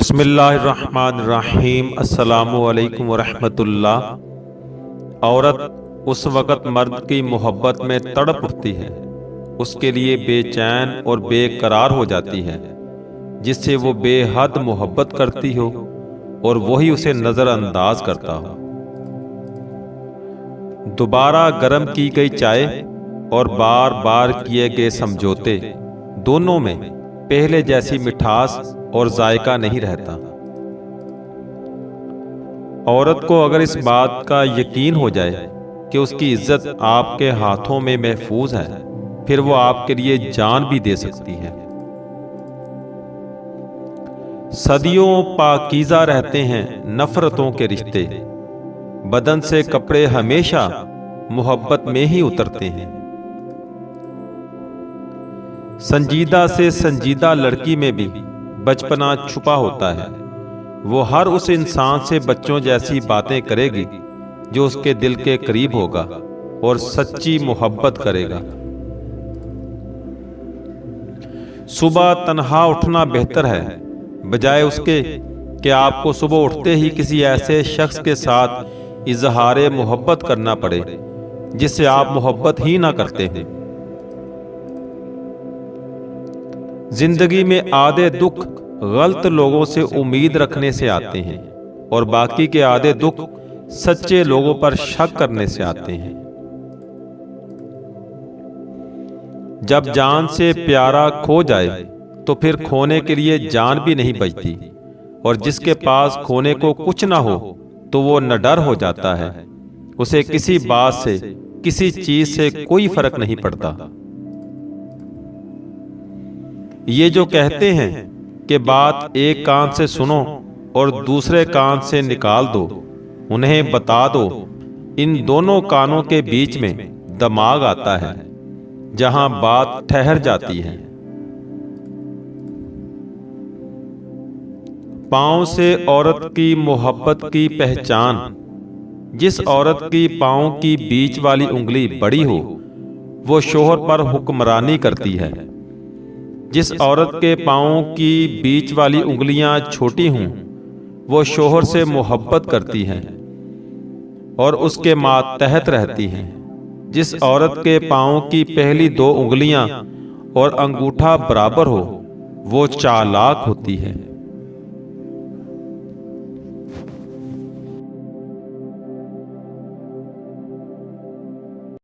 بسم اللہ الرحمن الرحیم۔ السلام علیکم ورحمۃ اللہ۔ عورت اس وقت مرد کی محبت میں تڑپ اٹھتی ہے، اس کے لیے بے چین اور بے قرار ہو جاتی ہے، جس سے وہ بے حد محبت کرتی ہو اور وہی اسے نظر انداز کرتا ہو۔ دوبارہ گرم کی گئی چائے اور بار بار کیے گئے سمجھوتے، دونوں میں پہلے جیسی مٹھاس اور ذائقہ نہیں رہتا۔ عورت کو اگر اس بات کا یقین ہو جائے کہ اس کی عزت آپ کے ہاتھوں میں محفوظ ہے، پھر وہ آپ کے لیے جان بھی دے سکتی ہے۔ صدیوں پاکیزہ رہتے ہیں نفرتوں کے رشتے، بدن سے کپڑے ہمیشہ محبت میں ہی اترتے ہیں۔ سنجیدہ سے سنجیدہ لڑکی میں بھی بچپنا چھپا ہوتا ہے، وہ ہر اس انسان سے بچوں جیسی باتیں کرے گی جو اس کے دل کے قریب ہوگا اور سچی محبت کرے گا۔ صبح تنہا اٹھنا بہتر ہے، بجائے اس کے کہ آپ کو صبح اٹھتے ہی کسی ایسے شخص کے ساتھ اظہار محبت کرنا پڑے جس سے آپ محبت ہی نہ کرتے ہیں۔ زندگی میں آدھے دکھ غلط لوگوں سے امید رکھنے سے آتے ہیں اور باقی کے آدھے دکھ سچے لوگوں پر شک کرنے سے آتے ہیں۔ جب جان سے پیارا کھو جائے تو پھر کھونے کے لیے جان بھی نہیں بچتی، اور جس کے پاس کھونے کو کچھ نہ ہو تو وہ نڈر ہو جاتا ہے، اسے کسی بات سے کسی چیز سے کوئی فرق نہیں پڑتا۔ یہ جو کہتے ہیں کہ بات ایک کان سے سنو اور دوسرے کان سے نکال دو، انہیں بتا دو ان دونوں کانوں کے بیچ میں دماغ آتا ہے جہاں بات ٹھہر جاتی ہے۔ پاؤں سے عورت کی محبت کی پہچان، جس عورت کی پاؤں کی بیچ والی انگلی بڑی ہو وہ شوہر پر حکمرانی کرتی ہے، جس عورت کے پاؤں کی بیچ والی انگلیاں چھوٹی ہوں وہ شوہر سے محبت کرتی ہے اور اس کے ماتحت رہتی ہے۔ جس عورت کے پاؤں کی پہلی دو انگلیاں اور انگوٹھا برابر ہو وہ چالاک ہوتی ہے۔